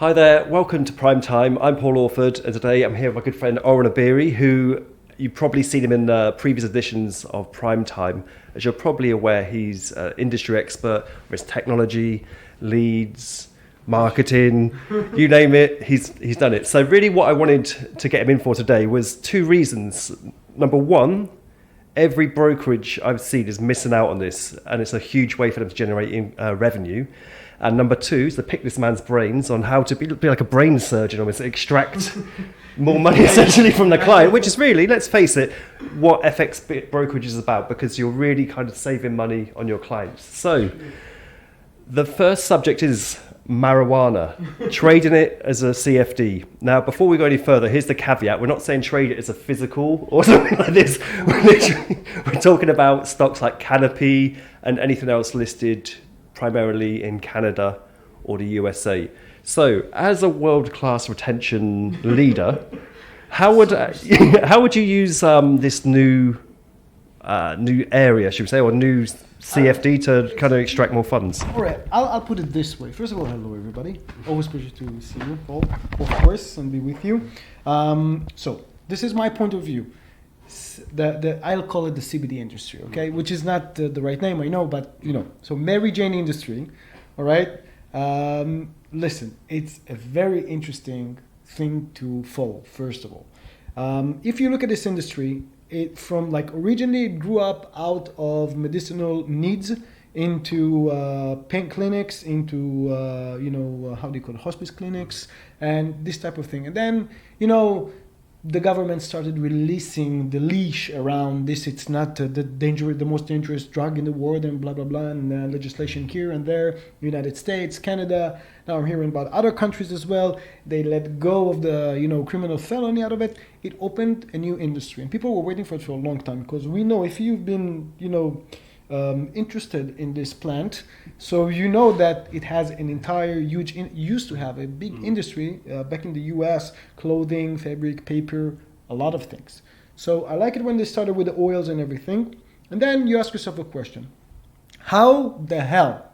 Hi there, welcome to Prime Time. I'm Paul Orford, and today I'm here with my good friend Oren Abiri, who you've probably seen him in previous editions of Prime Time. As you're probably aware, he's an industry expert with technology, leads, marketing, you name it, he's done it. So really what I wanted to get him in for today was two reasons. Number one, every brokerage I've seen is missing out on this, and it's a huge way for them to generate revenue. And number two is to pick this man's brains on how to be like a brain surgeon, almost extract more money essentially from the client, which is really, let's face it, what FX brokerage is about, because you're really kind of saving money on your clients. So the first subject is marijuana, trading it as a CFD. Now, before we go any further, here's the caveat. We're not saying trade it as a physical or something like this. We're talking about stocks like Canopy and anything else listed primarily in Canada or the USA. So, as a world-class retention leader, how would you use this new area, should we say, or new CFD to kind of extract more funds? All right, I'll put it this way. First of all, hello everybody. Always pleasure to see you, Paul, of course, and be with you. So this is my point of view. I'll call it the CBD industry, okay? Which is not the right name, I know, but you know. So Mary Jane industry, all right? Listen, it's a very interesting thing to follow. First of all, if you look at this industry, originally it grew up out of medicinal needs into pain clinics, into how do you call it, hospice clinics, and this type of thing. And then the government started releasing the leash around this. It's not the most dangerous drug in the world, and blah blah blah, and legislation here and there, United States, Canada. Now I'm hearing about other countries as well. They let go of the criminal felony out of it. It opened a new industry, and people were waiting for it for a long time, because we know, if you've been interested in this plant, so you know that it has an entire used to have a big industry back in the US, clothing, fabric, paper, a lot of things. So I like it when they started with the oils and everything. And then you ask yourself a question: how the hell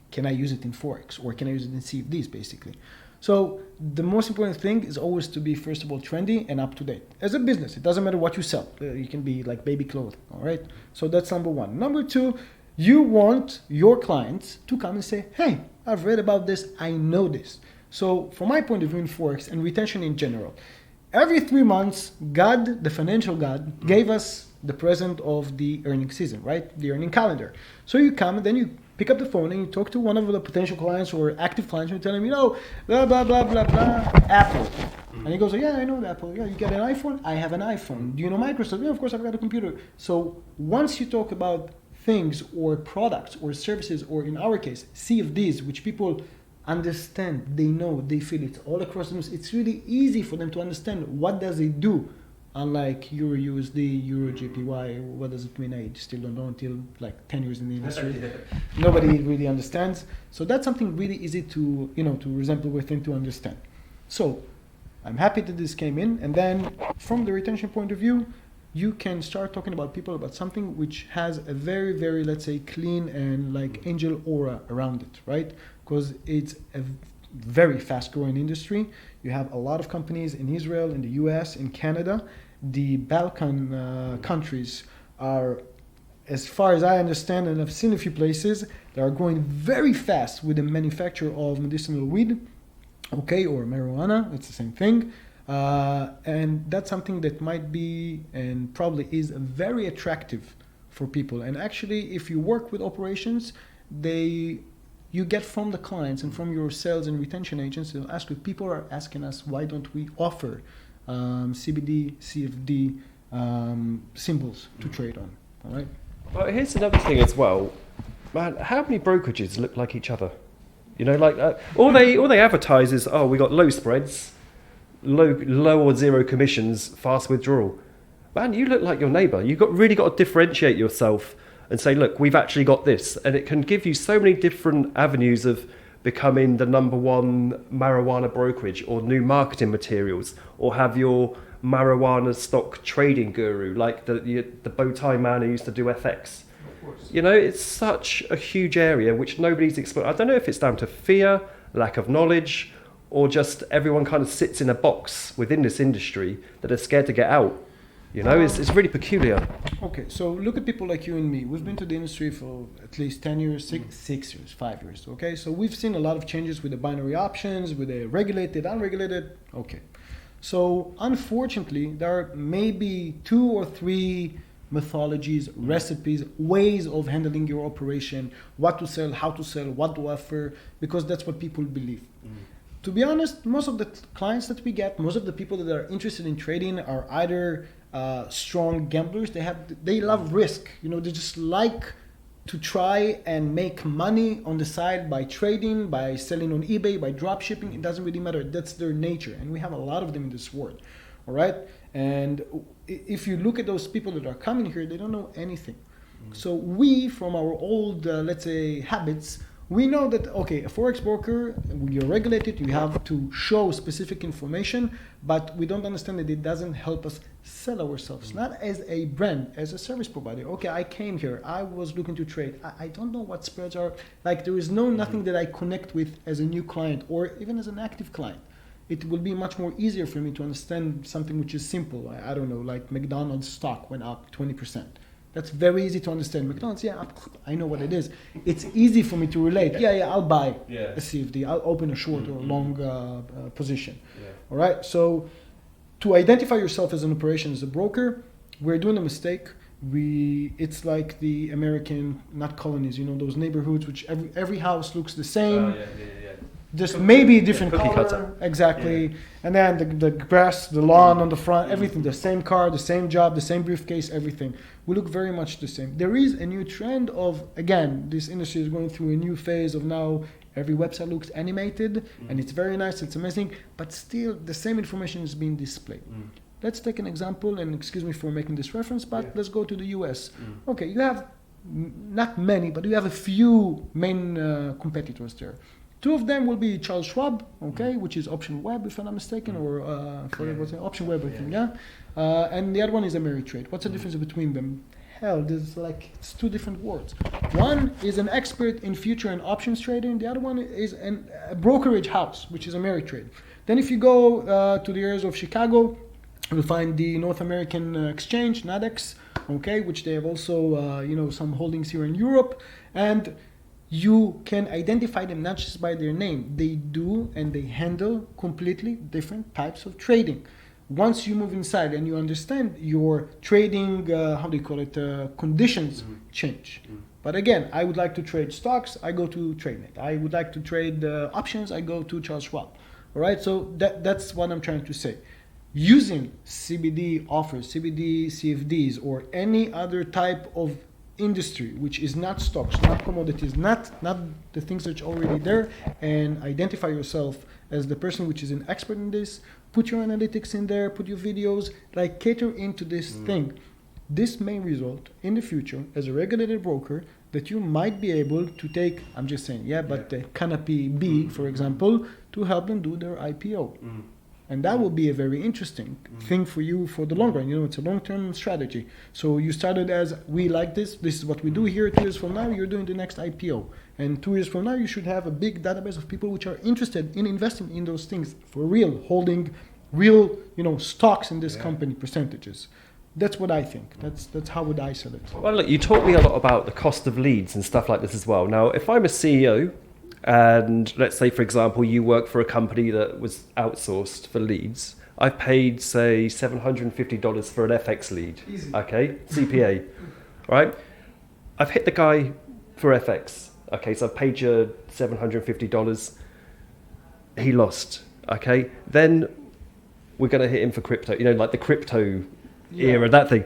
can I use it in Forex, or can I use it in CFDs, basically? So the most important thing is always to be, first of all, trendy and up to date. As a business, it doesn't matter what you sell. You can be like baby clothes, all right? So that's number one. Number two, you want your clients to come and say, hey, I've read about this, I know this. So from my point of view in Forex and retention in general, every 3 months, God, the financial God, gave us the present of the earning season, right? The earning calendar. So you come and then you pick up the phone and you talk to one of the potential clients or active clients, and you tell him, blah, blah, blah, blah, blah, Apple. And he goes, yeah, I know Apple. Yeah, you get an iPhone? I have an iPhone. Do you know Microsoft? Yeah, of course, I've got a computer. So once you talk about things or products or services, or in our case, CFDs, which people understand, they know, they feel, it's all across them. It's really easy for them to understand what does it do. Unlike Euro USD, Euro JPY, what does it mean? I still don't know until like 10 years in the industry. Nobody really understands. So that's something really easy to resemble within, to understand. So I'm happy that this came in. And then from the retention point of view, you can start talking about something which has a very, very, let's say, clean and like angel aura around it, right? Because it's a very fast growing industry. You have a lot of companies in Israel, in the US, in Canada. The Balkan countries are, as far as I understand, and I've seen a few places, they are growing very fast with the manufacture of medicinal weed, okay, or marijuana. It's the same thing. And that's something that might be, and probably is, very attractive for people. And actually, if you work with operations, you get from the clients and from your sales and retention agents, they'll ask you, people are asking us, why don't we offer CBD, CFD symbols to trade on, all right? Well, here's another thing as well. Man, how many brokerages look like each other? All they advertise is, we got low spreads, low or zero commissions, fast withdrawal. Man, you look like your neighbour. You've really got to differentiate yourself and say, look, we've actually got this. And it can give you so many different avenues of becoming the number one marijuana brokerage, or new marketing materials, or have your marijuana stock trading guru, like the bow tie man who used to do FX. Of course. It's such a huge area which nobody's explored. I don't know if it's down to fear. lack of knowledge, or just everyone kind of sits in a box within this industry that are scared to get out? You know, it's really peculiar. Okay, so look at people like you and me. We've been to the industry for at least 10 years, 6 years, 5 years, okay? So we've seen a lot of changes with the binary options, with the regulated, unregulated, okay. So unfortunately, there are maybe 2 or 3 methodologies, recipes, ways of handling your operation, what to sell, how to sell, what to offer, because that's what people believe. To be honest, most of the clients that we get, most of the people that are interested in trading are either strong gamblers. They love risk. You know, they just like to try and make money on the side by trading, by selling on eBay, by drop shipping. It doesn't really matter. That's their nature, and we have a lot of them in this world. All right, and if you look at those people that are coming here, they don't know anything. So we, from our old, let's say, habits, we know that, okay, a Forex broker, you're regulated, you have to show specific information, but we don't understand that it doesn't help us sell ourselves, not as a brand, as a service provider. Okay, I came here, I was looking to trade. I don't know what spreads are. Like, there is nothing that I connect with as a new client or even as an active client. It will be much more easier for me to understand something which is simple. I don't know, like McDonald's stock went up 20%. That's very easy to understand. McDonald's, yeah, I know what it is. It's easy for me to relate. Yeah, I'll buy a CFD. I'll open a short or long position. Yeah. All right. So to identify yourself as an operation, as a broker, we're doing a mistake. It's like the American, not colonies, you know, those neighborhoods which every house looks the same. Just maybe a different color. Cutter. Exactly. Yeah. And then the grass, the lawn on the front, everything, the same car, the same job, the same briefcase, everything. We look very much the same. There is a new trend of, again, this industry is going through a new phase of now every website looks animated and it's very nice, it's amazing, but still the same information is being displayed. Let's take an example, and excuse me for making this reference, but let's go to the US. Okay, you have not many, but you have a few main competitors there. 2 of them will be Charles Schwab, okay, which is Option Web, if I'm not mistaken, or Option Web, I think, and the other one is Ameritrade. What's the difference between them? Hell, it's 2 different words. One is an expert in future and options trading. The other one is a brokerage house, which is Ameritrade. Then if you go to the areas of Chicago, you'll find the North American Exchange, NADEX, okay, which they have also, some holdings here in Europe, and you can identify them not just by their name. They do and they handle completely different types of trading. Once you move inside and you understand your trading, conditions change. But again, I would like to trade stocks, I go to TradeNet. I would like to trade options, I go to Charles Schwab. All right, so that's what I'm trying to say. Using CBD offers, CBD CFDs, or any other type of industry which is not stocks, not commodities, not the things that are already there, and identify yourself as the person which is an expert in this. Put your analytics in there, put your videos, like cater into this thing. This may result in the future as a regulated broker that you might be able to take, I'm just saying, the Canopy B, for example, to help them do their IPO. And that will be a very interesting thing for you for the long run. You know, it's a long-term strategy. So you started as, we like this is what we do here. 2 years from now, you're doing the next IPO. And 2 years from now, you should have a big database of people which are interested in investing in those things for real, holding real, stocks in this company, percentages. That's what I think. That's how would I sell it. Well, look, you taught me a lot about the cost of leads and stuff like this as well. Now, if I'm a CEO, and let's say, for example, you work for a company that was outsourced for leads. I've paid, say, $750 for an FX lead. Easy. Okay, CPA, right? I've hit the guy for FX. Okay, so I've paid you $750. He lost. Okay, then we're going to hit him for crypto. Like the crypto era, that thing.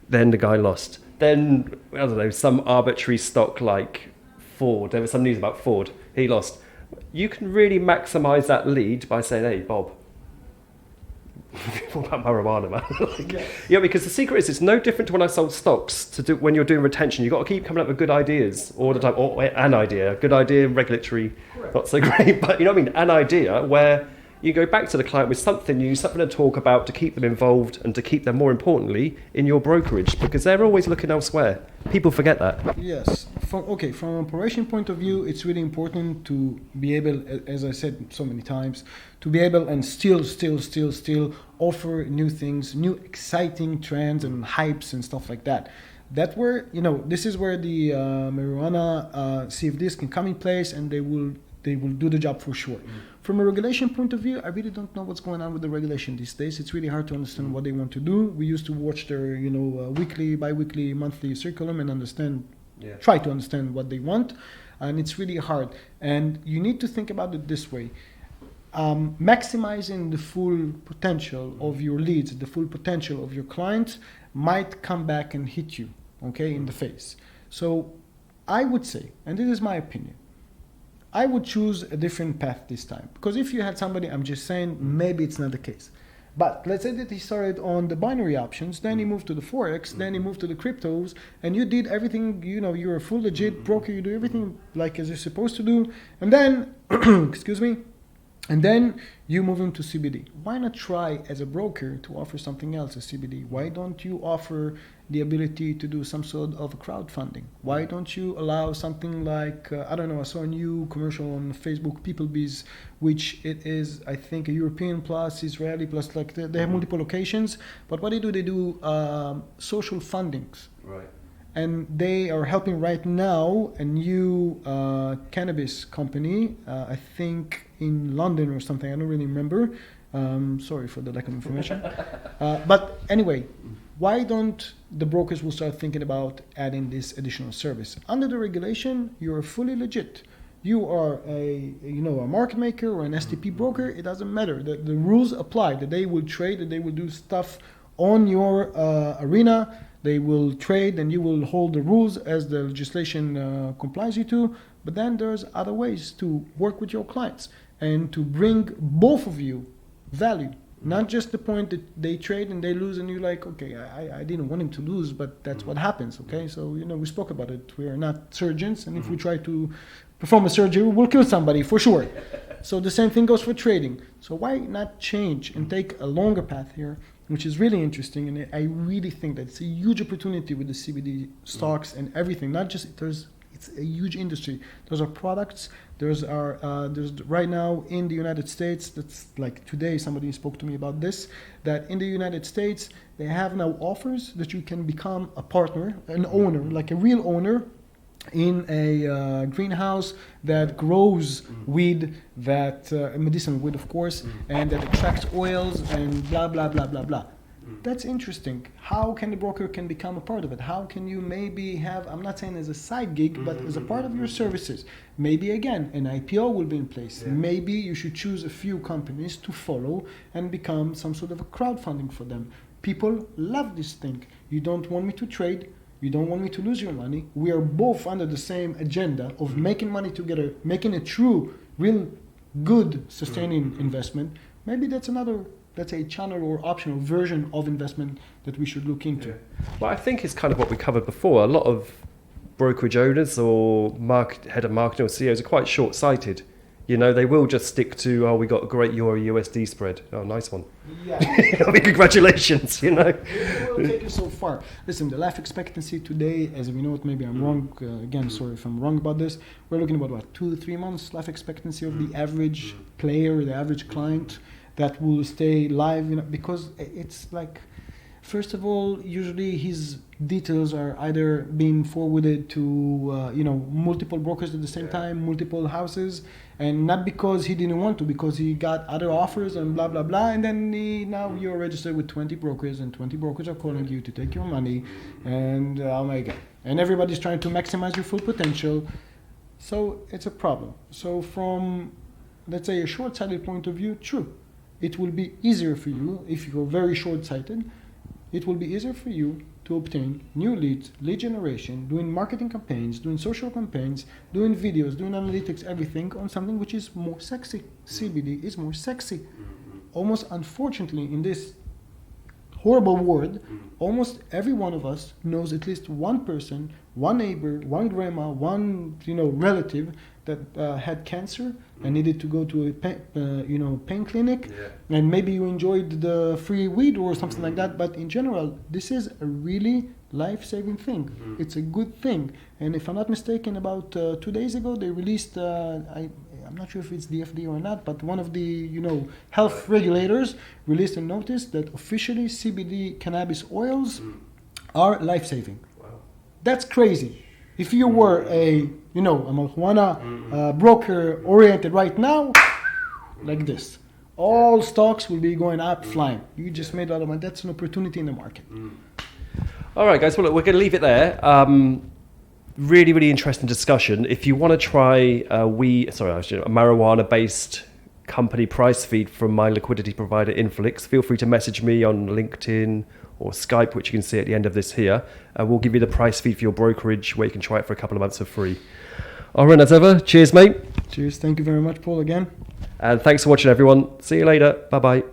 Then the guy lost. Then, I don't know, some arbitrary stock like Ford. There was some news about Ford. He lost. You can really maximize that lead by saying, hey, Bob, what about marijuana, man? Because the secret is it's no different to when I sold stocks when you're doing retention. You've got to keep coming up with good ideas all the time, or an idea. Good idea, regulatory, not so great, but you know what I mean? An idea where You go back to the client with something new, something to talk about, to keep them involved and to keep them, more importantly, in your brokerage, because they're always looking elsewhere. People forget that. Yes. From an operation point of view, it's really important to be able, as I said so many times, to be able and still offer new things, new exciting trends and hypes and stuff like that. This is where the marijuana CFDs can come in place, and they will do the job for sure. From a regulation point of view, I really don't know what's going on with the regulation these days. It's really hard to understand what they want to do. We used to watch their, weekly, bi-weekly, monthly curriculum and try to understand what they want, and it's really hard. And you need to think about it this way. Maximizing the full potential of your leads, the full potential of your clients might come back and hit you, in the face. So I would say, and this is my opinion, I would choose a different path this time. Because if you had somebody, I'm just saying, maybe it's not the case. But let's say that he started on the binary options, then he moved to the Forex, then he moved to the cryptos, and you did everything, you're a full legit broker, you do everything like as you're supposed to do, and then, excuse me, and then you move into CBD. Why not try as a broker to offer something else as CBD? Why don't you offer the ability to do some sort of crowdfunding? Why don't you allow something like, I saw a new commercial on Facebook, PeopleBees, which it is, I think, a European plus Israeli plus, they have multiple locations. But what they do social fundings. Right. And they are helping right now a new cannabis company, I think in London or something, I don't really remember. Sorry for the lack of information. But anyway, why don't the brokers will start thinking about adding this additional service? Under the regulation, you're fully legit. You are a market maker or an STP broker, it doesn't matter. The rules apply, that they will trade, that they will do stuff on your arena. They will trade and you will hold the rules as the legislation complies you to. But then there's other ways to work with your clients and to bring both of you value. Not just the point that they trade and they lose and you're like, okay, I didn't want him to lose, but that's what happens, okay? So, we spoke about it. We are not surgeons, and if we try to perform a surgery, we'll kill somebody for sure. So the same thing goes for trading. So why not change and take a longer path here, which is really interesting, and I really think that it's a huge opportunity with the CBD stocks and everything. Not just it's a huge industry. Those are products. There's right now in the United States. That's like today. Somebody spoke to me about this. That in the United States they have now offers that you can become a partner, an owner, like a real owner, in a greenhouse that grows weed, that medicinal weed, of course, and that extracts oils and blah blah blah blah blah. That's interesting. How can the broker can become a part of it? How can you maybe have, I'm not saying as a side gig, but as a part of your services? Maybe again, an IPO will be in place. Yeah. Maybe you should choose a few companies to follow and become some sort of a crowdfunding for them. People love this thing. You don't want me to trade. You don't want me to lose your money. We are both under the same agenda of making money together, making a true, real, good, sustaining investment. Maybe that's another, let's say, channel or optional version of investment that we should look into. Yeah. Well, I think it's kind of what we covered before. A lot of brokerage owners or head of marketing or CEOs are quite short-sighted. They will just stick to, we got a great Euro USD spread. Oh, nice one. Yeah. Congratulations, It will take you so far. Listen, the life expectancy today, as we know it, maybe I'm wrong. Again, sorry if I'm wrong about this. We're looking about, 2 to 3 months life expectancy of the average player, the average client that will stay live, because it's like, first of all, usually his details are either being forwarded to, multiple brokers at the same time, multiple houses, and not because he didn't want to, because he got other offers and blah, blah, blah, and then now you're registered with 20 brokers, and 20 brokers are calling you to take your money, and oh my God. And everybody's trying to maximize your full potential, so it's a problem. So from, let's say, a short-sighted point of view, true. It will be easier for you, if you're very short-sighted, it will be easier for you to obtain new leads, lead generation, doing marketing campaigns, doing social campaigns, doing videos, doing analytics, everything on something which is more sexy. CBD is more sexy. Almost unfortunately, in this horrible world, almost every one of us knows at least one person, one neighbor, one grandma, one relative that had cancer and needed to go to a pain clinic, and maybe you enjoyed the free weed or something like that. But in general, this is a really life-saving thing. It's a good thing. And if I'm not mistaken, about 2 days ago, they released. I'm not sure if it's the FDA or not, but one of the health regulators released a notice that officially CBD cannabis oils are life-saving. Wow. That's crazy. If you were a marijuana broker oriented right now, like this, all stocks will be going up, flying. You just made a lot of money. That's an opportunity in the market. All right, guys. Well, look, we're going to leave it there. Really, really interesting discussion. If you want to try a marijuana-based company price feed from my liquidity provider Inflix, feel free to message me on LinkedIn or Skype, which you can see at the end of this here. We'll give you the price feed for your brokerage where you can try it for a couple of months for free. Oren, as ever, cheers, mate. Cheers. Thank you very much, Paul, again. And thanks for watching, everyone. See you later. Bye-bye.